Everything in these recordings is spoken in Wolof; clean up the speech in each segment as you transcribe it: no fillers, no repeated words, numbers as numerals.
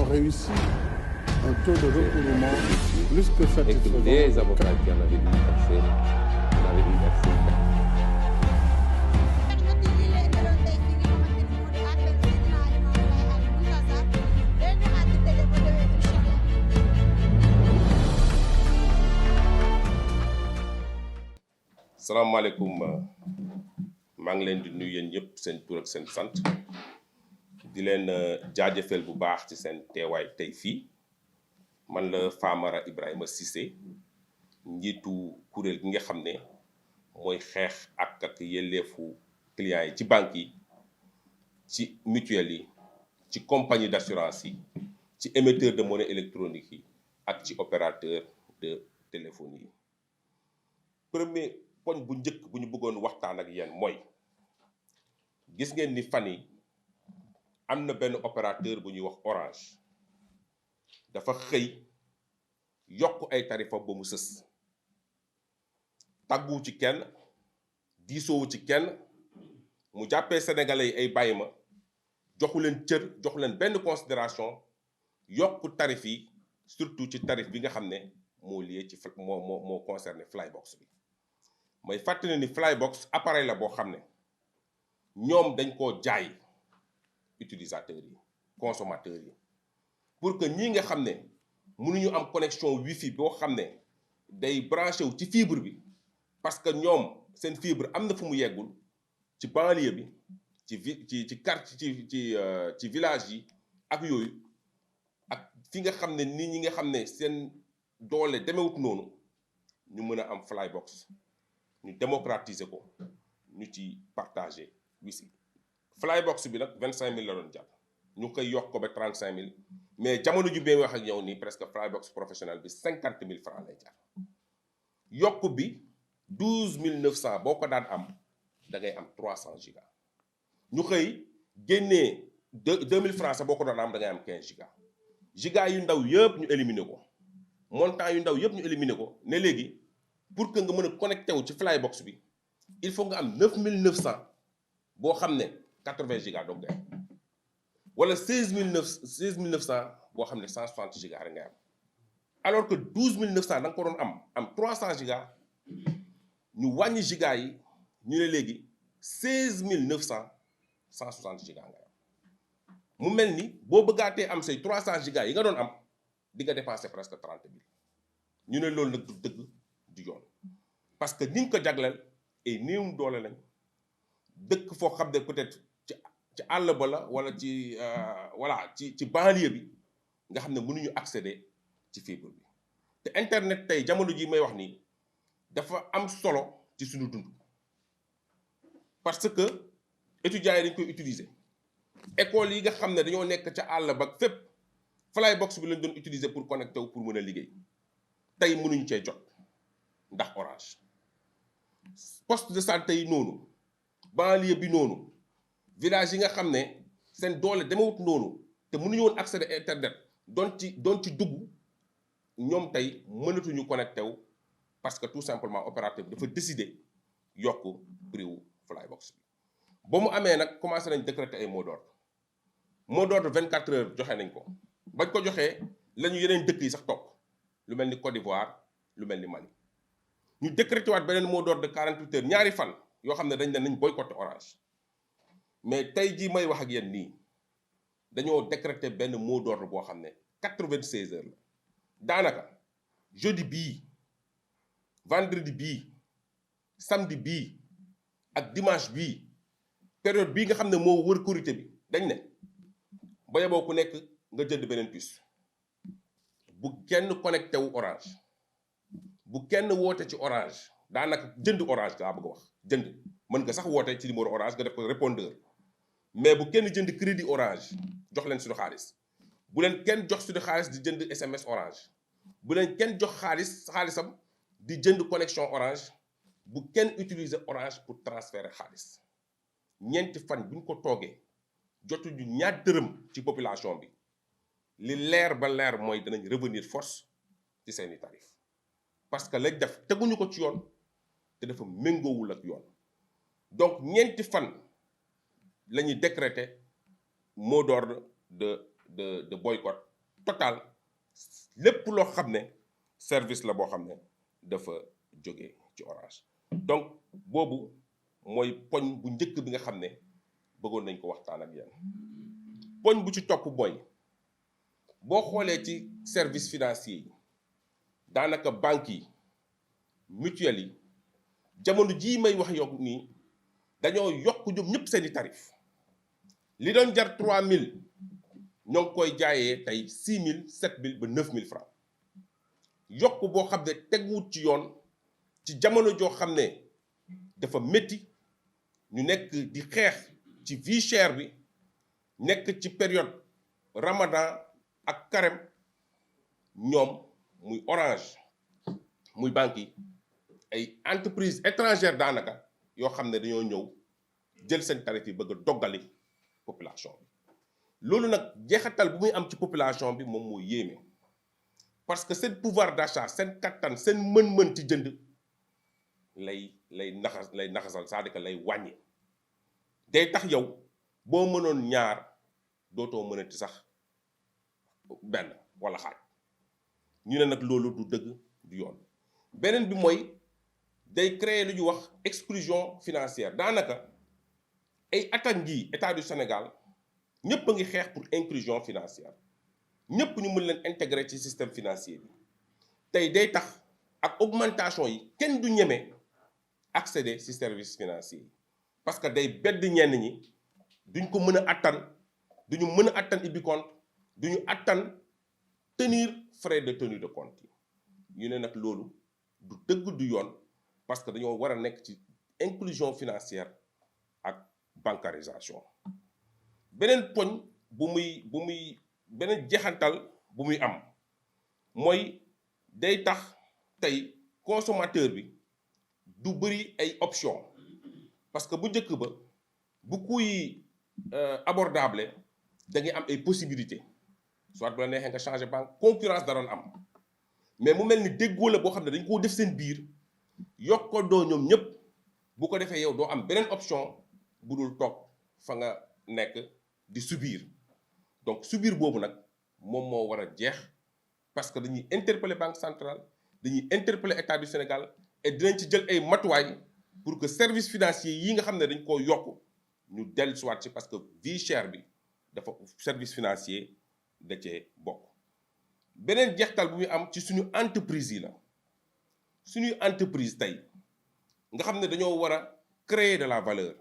réussi un taux de recouvrement plus que satisfaisant. Les avocats qui en avaient dû verser, en avaient dû verser. salaamaaleykum maa ngi leen di nuyu yéen ñëpp seen tur ak seen sant di leen jaajëfal bu baax ci seen teewaay tey fii man la Famara Ibrahima Cissé njiitu kuréel gi nga xam ne mooy xeex ak yelleefu clients yi ci banque yi ci mutuelle yi ci compagnie d'assurance yi ci émetteur de monnaie électronique yi ak ci opérateur de téléphonie yi. Premier poñ bu njëkk bu ñu bëggoon waxtaan ak yéen mooy gis ngeen ni fan yi am na benn opérateur bu ñuy wax Orange dafa xëy yokk ay tarifam ba mu sës tàgguwu ci kenn diisoowu ci kenn mu jàppee sénégalais yi ay bàyyi ma joxu leen cër joxu leen benn considération yokk tarif yi surtout ci tarif bi nga xam ne moo lié ci moo concerné Flybox bi mooy fàttali ni Flybox appareil la boo xam ne ñoom dañ koo jaay utilisateurs yi consommateurs yi pour que ñii nga xam ne mënuñu am connexion wifi boo xam ne day branché wu ci fibre bi parce que ñoom seen fibre am na fu mu yeggul ci banlieue bi ci quartier ci village yi ak yooyu ak fi nga xam ne nit ñi nga xam ne seen doole demewut noonu ñu mën a am Flybox ñu démocratiser ko ñu ci partager wisi Flybox bi nag 25000 la doon jàpp ñu koy yokk ko ba 35000 mais jamono ju bee wax ak yow nii presque Flybox professionnel bi 50000 francs lay jar yokk bi 12900 boo ko daan am da ngay am 300 giga ñu xëy génnee 2000 francs sax boo ko daan am da ngay am 15 giga giga yu ndaw yëpp ñu éliminer ko montant yu ndaw yëpp ñu éliminer ko ne léegi pour que nga mën a connecté wu ci Flybox bi il faut nga am 9900 boo xam ne 80 giga donc ngay am wala 16900 boo xam ne 160 giga rek ngay am alors que 12900 da nga ko doon am 300 giga ñu wàññi giga yi ñu ne léegi 16900 160 giga ngay am mu mel ni boo bëggaatee am say 300 giga yi nga doon am di nga dépenser presque 30 000 ñu ne loolu nag du dëgg du yoon parce que niñ ko jagleel et néewum doole lañ dëkk foo xam ne peut-être ci àll ba la wala ci voilà ci banlieue bi nga xam ne mënuñu accéder ci fibre bi te internet tey jamono ji may wax nii dafa am solo ci suñu dund parce que étudiants yi dañ koy utiliser école yi nga xam ne dañoo nekk ca àll ba fépp Flybox bi lañ doon utiliser pour connecter wu pour mën a liggéey tey mënuñ cee jot ndax Orange poste de santé yi noonu banlieue bi noonu village yi nga xam ne seen doole demewut noonu te mënuñu woon accéder internet doon ci dugg ñoom tey mënatuñu connecté wu parce que tout simplement opérateur bi dafa décider yokk prix wu Flybox bi ba mu amee nag commencé nañ décréter ay mot d'ordre 24 heures joxe nañ ko bañ ko joxee la ñu yeneen dëkk yi sax topp lu mel ni Côte d'Ivoire lu mel ni Mali ñu décrété waat beneen mot d'ordre de 48 heures ñaari fan yoo xam ne dañ ne nañ boycotté Orange mais tey jii may wax ak yéen nii dañoo décrété benn mot d'ordre boo xam ne 96 heures la daanaka jeudi bii vendredi bii samedi bii ak dimanche bii période bii nga xam ne moo wër Korité bi dañ ne ba yeboo ku nekk nga jënd beneen puce bu kenn connecté wu Orange bu kenn woote ci Orange daanaka jënd Orange laa bëgg a wax jënd mën nga sax woote ci numéro Orange nga def ko répondeur mais bu kenn jënd crédit Orange jox leen suñu xaalis bu leen kenn jox suñu xaalis di jënd SMS Orange bu leen kenn jox xaalisam di jënd connexion Orange bu kenn utiliser Orange pour transférer xaalis ñeenti fan bu ñu ko toogee jotuñu ñaar dërëm ci population bi li leer ba leer mooy danañ revenir force ci seeni tarif parce que lañ def teguñu ko ci yoon te dafa méngoowul ak yoon donc ñeenti fan la ñuy décréter mot d'ordre de boycott total lépp loo xam ne service la boo xam ne dafa jóge ci Orange. donc boobu mooy poñ bu njëkk bi nga xam ne bëggoon nañ ko waxtaan ak yéen. poñ bu ci topp mooy boo xoolee ci service financier yi daanaka banques yi mutuelles yi jamono jii may wax yow nii dañoo yokk ñoom ñëpp seeni tarif li doon jar 3000 ñoo ngi koy jaayee tey 6000 7000 ba 9000 francs yokk boo xam ne teguwut ci yoon ci jamono joo xam ne dafa métti ñu nekk di xeex ci vie chère bi nekk ci période Ramadan ak Carême ñoom muy Orange muy banque yi ay entreprise étrangère daanaka yoo xam ne dañoo ñëw jël seen tarif yi bëgg a doggali population bi loolu nag jeexatal bu muy am ci population bi moom moo yéeme parce que seen pouvoir d'achat seen kattan seen mën-mën ci jënd lay naxasal c'est-à-dire que lay wàññi day tax yow boo mënoon ñaar dootoo mënati sax benn wala xaaj ñu ne nag loolu du dëgg du yoon. beneen bi mooy day créer lu ñuy wax exclusion financière daanaka ay attaques ngi état du Sénégal ñëpp a ngi xeex pour inclusion financière ñëpp ñu mën leen intégrer ci système financier bi tey day tax ak augmentation yi kenn du ñeme accéder ci service financier yi parce que day bedd ñenn ñi duñ ko mën a attan duñu mën a attan ibbi compte duñu attan tenir frais de tenue de compte yi ñu ne nag loolu du dëgg du yoon parce que dañoo war a nekk ci inclusion financière ak bancarisation. beneen poñ beneen jeexantal bu muy am mooy day tax tey consommateur bi du bëri ay options parce que bu njëkk ba bu kuy abordable da ngay am ay possibilités soit bu la neexee nga changer banque concurrence da doon am mais mu mel ni déggoo la boo xam ne dañ koo def seen biir yokkandoo ñoom ñëpp bu ko defee yow doo am beneen option bu dul toog fa nga nekk di subir donc subir boobu nag moom moo war a jeex parce que dañuy interpeller banque centrale dañuy interpeller état du Sénégal et dinañ ci jël ay matuwaay pour que service financier yi nga xam ne dañ koo yokk ñu dellu soit ci parce que vie chère bi dafa service financier da cee bokk. beneen jeextal bu muy am ci suñu entreprise yi la suñuy entreprise tey nga xam ne dañoo war a créer de la valeur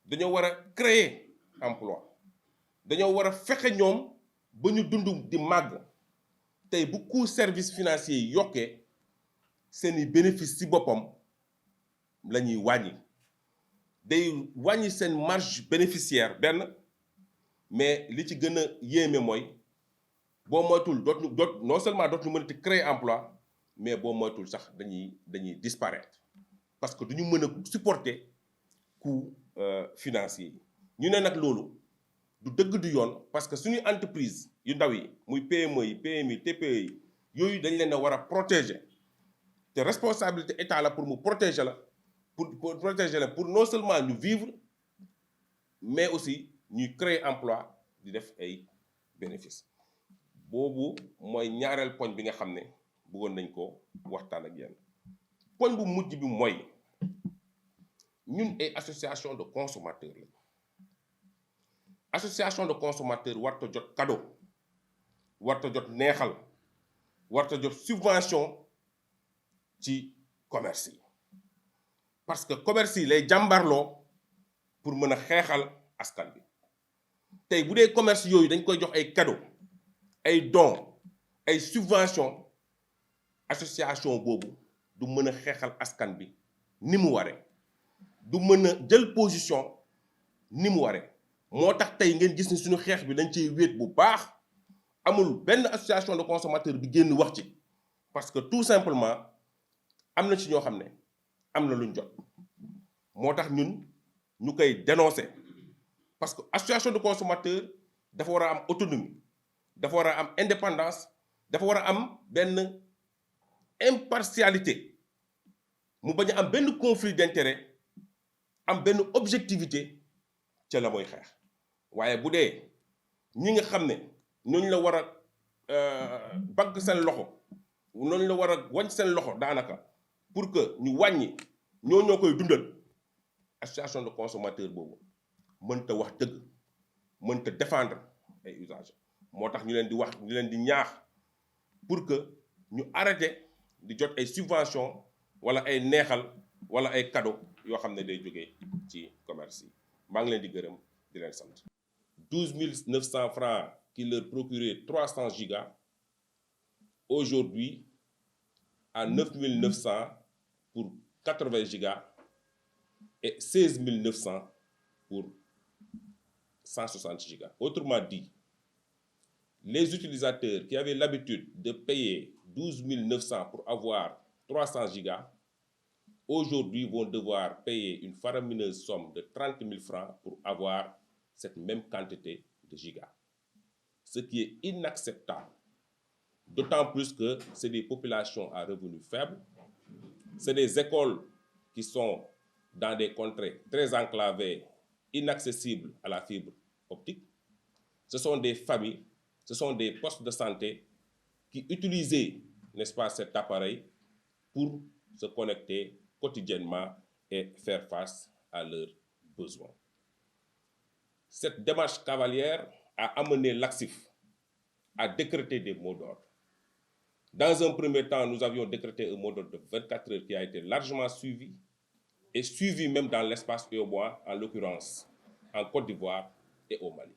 dañoo war a créer emploi dañoo war a fexe ñoom ba ñu dund di màgg tey bu coût service financier yi yokkee seeni bénéfice ci boppam la ñuy wàññi day wàññi seen marge bénéficiaire benn mais li ci gën a yéeme mooy boo moytul non seulement dootuñu mënati créer emploi mais boo moytul sax dañuy disparaître parce que duñu mën a supporter coût financier yi ñu ne nag loolu du dëgg du yoon parce que suñuy entreprise yu ndaw yi muy PME yi PMI TPE yi yooyu dañ leen a war a protéger te responsabilité état la pour mu protéger la pour protéger la pour non seulement ñu vivre mais aussi ñuy créer emploi di def ay bénéfices boobu mooy ñaareel poñ bi nga xam ne bëggoon nañ ko waxtaan ak yéen. poñ bu mujj bi mooy ñun ay association de consommateurs la association de consommateurs warta jot cadeau warta jot neexal warta jot subvention ci commerce yi parce que commerce yi lay jàmbarloo pour mën a xeexal askan bi tey bu dee commerce yooyu dañ koy jox ay cadeau ay dons ay subvention association boobu du mën a xeexal askan bi ni mu waree du mën a jël position ni mu waree moo tax tey ngeen gis ni suñu xeex bi dañ ciy wéet bu baax amul benn association de consommateurs bi génn wax ci parce que tout simplement am na ci ñoo xam ne am na luñ jot moo tax ñun ñu koy dénoncer parce que association de consommateurs dafa war a am autonomie dafa war a am indépendance dafa war a am benn impartialité mu bañ a am benn conflit d'intérêt am benn objectivité ca la mooy xeex waaye bu dee ñi nga xam ne ñooñu la war a banque seen loxo noonu la war a wàññi seen loxo daanaka pour que ñu wàññi ñoo koy dundal association de consommateur boobu mënta wax dëgg mënta défendre ay usagers moo tax ñu leen di wax ñu leen di ñaax pour que ñu arrêté di jot ay subventions wala ay neexal wala ay cadeaux yoo xam ne day jógee ci commerce yi maa ngi leen di gërëm di leen sant. 12 900 francs qui leur procuraient 300 gigas aujourd'hui à 9 900 pour 80 gigas et 16 900 pour 160 gigas. Autrement dit, les utilisateurs qui avaient l'habitude de payer 12 900 pour avoir 300 gigas, aujourd'hui vont devoir payer une faramineuse somme de 30 000 francs pour avoir cette même quantité de gigas. Ce qui est inacceptable, d'autant plus que c'est des populations à revenus faibles, c'est des écoles qui sont dans des contrées très enclavées, inaccessibles à la fibre optique. Ce sont des familles, ce sont des postes de santé qui utilisaient, n'est-ce pas, cet appareil pour se connecter quotidiennement et faire face à leurs besoins. Cette démarche cavalière a amené l'ACSIF à décréter des mots d'ordre. Dans un premier temps, nous avions décrété un mot d'ordre de 24 heures qui a été largement suivi et suivi même dans l'espace UEMOA, en l'occurrence en Côte d'Ivoire et au Mali.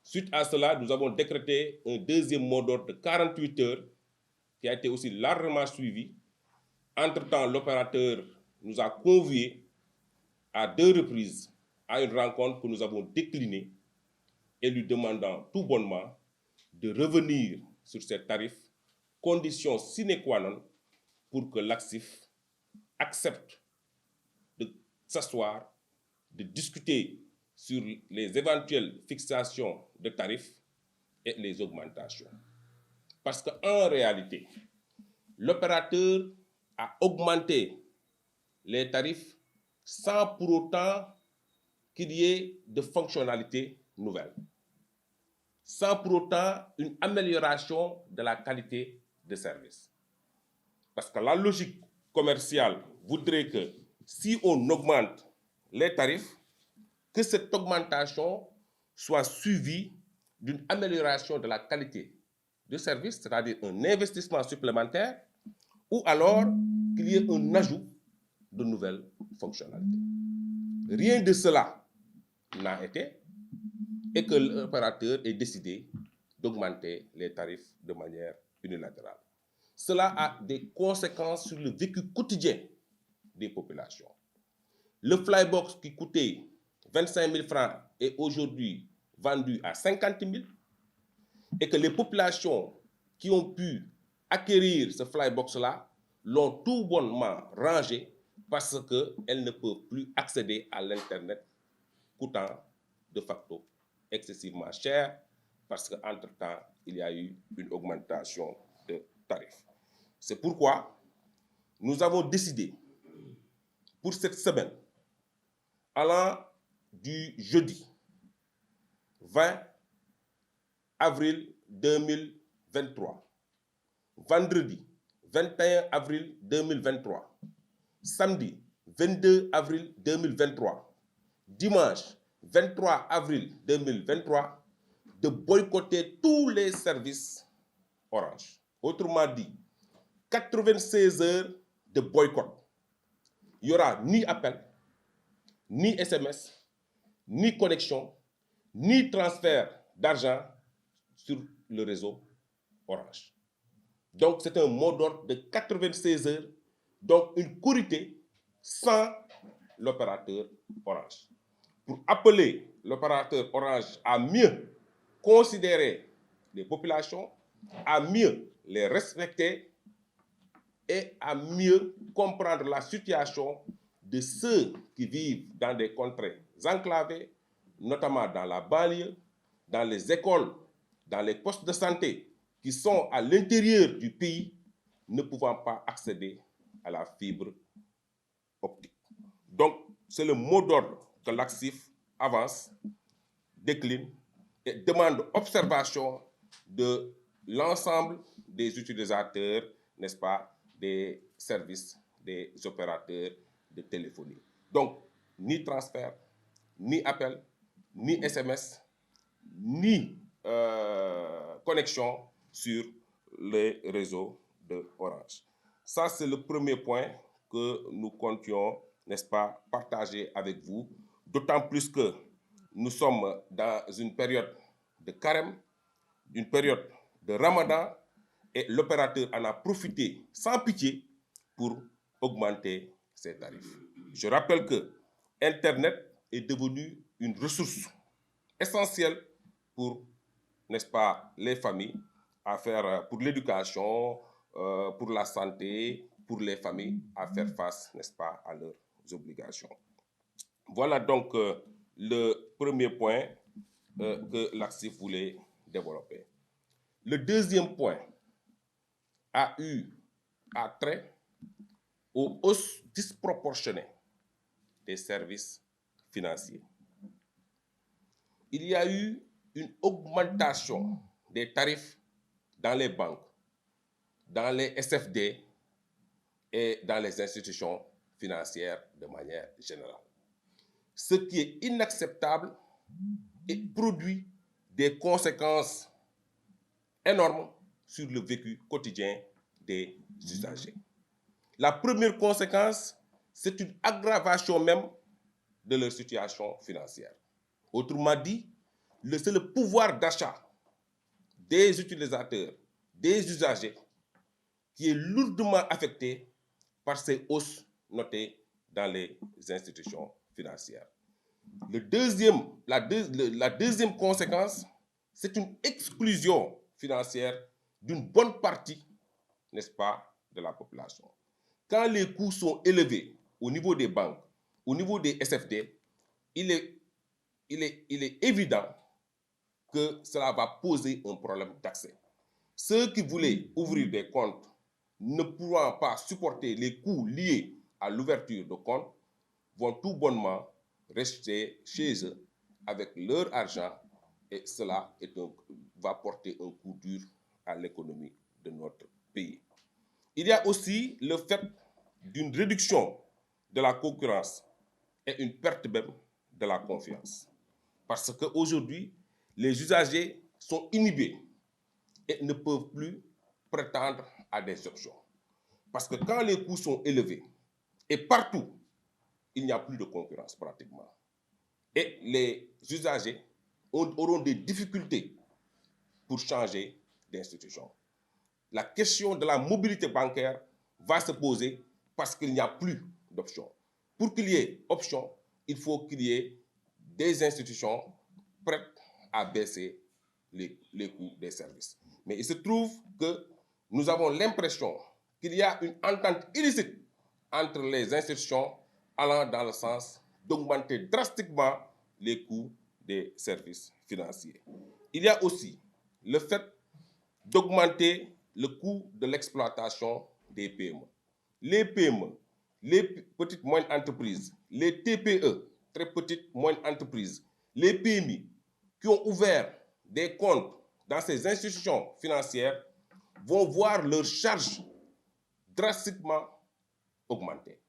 Suite à cela, nous avons décrété un deuxième mot d'ordre de 48 heures qui a été aussi largement suivi. Entre-temps, l'opérateur nous a conviés à 2 reprises à une rencontre que nous avons déclinée et lui demandant tout bonnement de revenir sur ces tarifs, condition sine qua non pour que l'ACSIF accepte de s'asseoir, de discuter sur les éventuelles fixations de tarifs et les augmentations. Parce qu'en réalité, l'opérateur a augmenté les tarifs sans pour autant qu'il y ait de fonctionnalités nouvelles, sans pour autant une amélioration de la qualité de service. Parce que la logique commerciale voudrait que si on augmente les tarifs, que cette augmentation soit suivie d'une amélioration de la qualité de service, c'est-à-dire un investissement supplémentaire, ou alors qu'il y ait un ajout de nouvelles fonctionnalités. Rien de cela n'a été, et que l'opérateur ait décidé d'augmenter les tarifs de manière unilatérale. Cela a des conséquences sur le vécu quotidien des populations. Le flybox qui coûtait 25 000 francs est aujourd'hui vendu à 50 000 et que les populations qui ont pu acquérir ce flybox-là l'ont tout bonnement rangé parce qu'elles ne peuvent plus accéder à l'Internet coûtant de facto excessivement cher parce qu'entre-temps, il y a eu une augmentation de tarifs. C'est pourquoi nous avons décidé pour cette semaine, allant du jeudi 20 avril 2023, vendredi 21 avril 2023, samedi 22 avril 2023, dimanche 23 avril 2023, de boycotter tous les services Orange. Autrement dit, 96 heures de boycott. Il n'y aura ni appel, ni SMS, ni connexion, ni transfert d'argent sur le réseau Orange. Donc, c'est un mot d'ordre de 96 heures, donc une corité sans l'opérateur Orange. Pour appeler l'opérateur Orange à mieux considérer les populations, à mieux les respecter et à mieux comprendre la situation de ceux qui vivent dans des contrées enclavées, notamment dans la banlieue, dans les écoles, dans les postes de santé qui sont à l'intérieur du pays, ne pouvant pas accéder à la fibre optique. Donc, c'est le mot d'ordre que l'ACSIF avance, décline et demande observation de l'ensemble des utilisateurs, n'est-ce pas, des services des opérateurs de téléphonie. Donc, ni transfert, ni appel, ni SMS, ni connexion sur les réseaux de Orange. Ça, c'est le premier point que nous comptions, n'est-ce pas, partager avec vous, d'autant plus que nous sommes dans une période de carême, une période de Ramadan, et l'opérateur en a profité sans pitié pour augmenter ses tarifs. Je rappelle que Internet est devenu une ressource essentielle pour, n'est-ce pas, les familles, à faire pour l'éducation, pour la santé, pour les familles, à faire face, n'est-ce pas, à leurs obligations. Voilà donc le premier point que l'ACSIF voulait développer. Le deuxième point a trait aux hausses disproportionnées des services financiers. Il y a eu une augmentation des tarifs dans les banques, dans les SFD et dans les institutions financières de manière générale. Ce qui est inacceptable et produit des conséquences énormes sur le vécu quotidien des usagers. La première conséquence, c'est une aggravation même de leur situation financière. Autrement dit, c'est le pouvoir d'achat des utilisateurs, des usagers, qui est lourdement affecté par ces hausses notées dans les institutions financières. La deuxième conséquence, c'est une exclusion financière d'une bonne partie, n'est-ce pas, de la population. Quand les coûts sont élevés au niveau des banques, au niveau des SFD, il est évident que cela va poser un problème d'accès. Ceux qui voulaient ouvrir des comptes ne pouvant pas supporter les coûts liés à l'ouverture de comptes vont tout bonnement rester chez eux avec leur argent et cela va porter un coup dur à l'économie de notre pays. Il y a aussi le fait d'une réduction de la concurrence et une perte même de la confiance. Parce qu'aujourd'hui, les usagers sont inhibés et ne peuvent plus prétendre à des options. Parce que quand les coûts sont élevés et partout, il n'y a plus de concurrence pratiquement. Et les usagers auront des difficultés pour changer d'institution. La question de la mobilité bancaire va se poser parce qu'il n'y a plus d'options. Pour qu'il y ait option, il faut qu'il y ait des institutions prêtes à baisser les coûts des services. Mais il se trouve que nous avons l'impression qu'il y a une entente illicite entre les institutions allant dans le sens d'augmenter drastiquement les coûts des services financiers. Il y a aussi le fait d'augmenter le coût de l'exploitation des PME. Les PME, les petites moyennes entreprises, les TPE, très petites moyennes entreprises, les PMI qui ont ouvert des comptes dans ces institutions financières vont voir leurs charges drastiquement augmenter.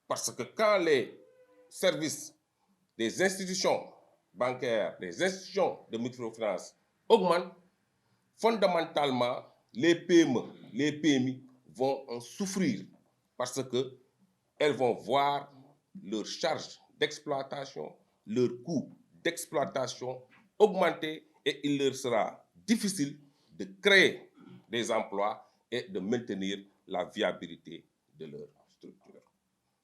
Parce que quand les services des institutions bancaires, des institutions de microfinance augmentent, fondamentalement, les PME, les PMI vont en souffrir parce qu'elles vont voir leurs charges d'exploitation, leurs coûts d'exploitation augmenter et il leur sera difficile de créer des emplois et de maintenir la viabilité de leur structure.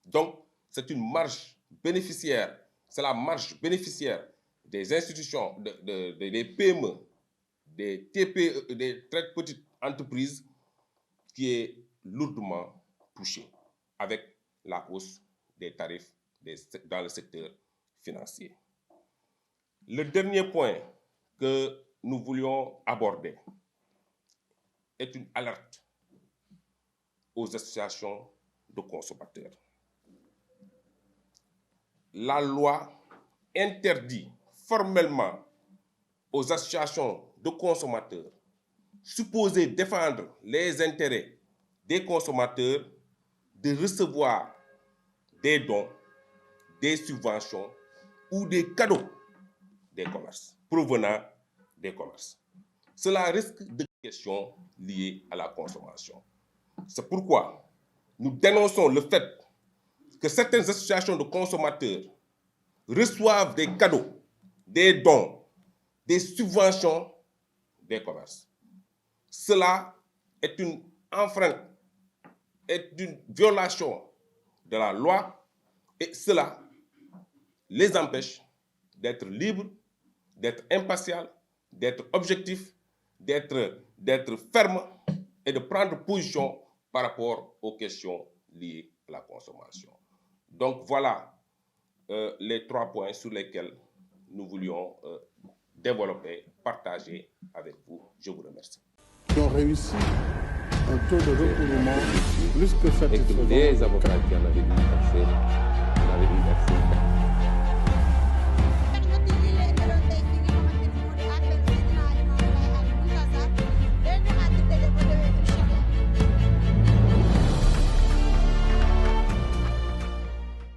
Donc, c'est une marge bénéficiaire, c'est la marge bénéficiaire des institutions, des PME, des TPE, des très petites entreprises qui est lourdement touchée avec la hausse des tarifs dans le secteur financier. Le dernier point que nous voulions aborder est une alerte aux associations de consommateurs. La loi interdit formellement aux associations de consommateurs supposé défendre les intérêts des consommateurs de recevoir des dons, des subventions ou des cadeaux des commerces, provenant des commerces. Cela risque de questions liées à la consommation. C'est pourquoi nous dénonçons le fait que certaines associations de consommateurs reçoivent des cadeaux, des dons, des subventions des commerces. Cela est une enfreinte, est une violation de la loi et cela les empêche d'être libres, d'être impartials, d'être objectifs, d'être fermes et de prendre position par rapport aux questions liées à la consommation. Donc voilà les 3 points sur lesquels nous voulions développer, partager avec vous. Je vous remercie. Ils ont réussi un taux de recouvrement plus que satisfaisant. Et que les avocats qui en avaient dû verser,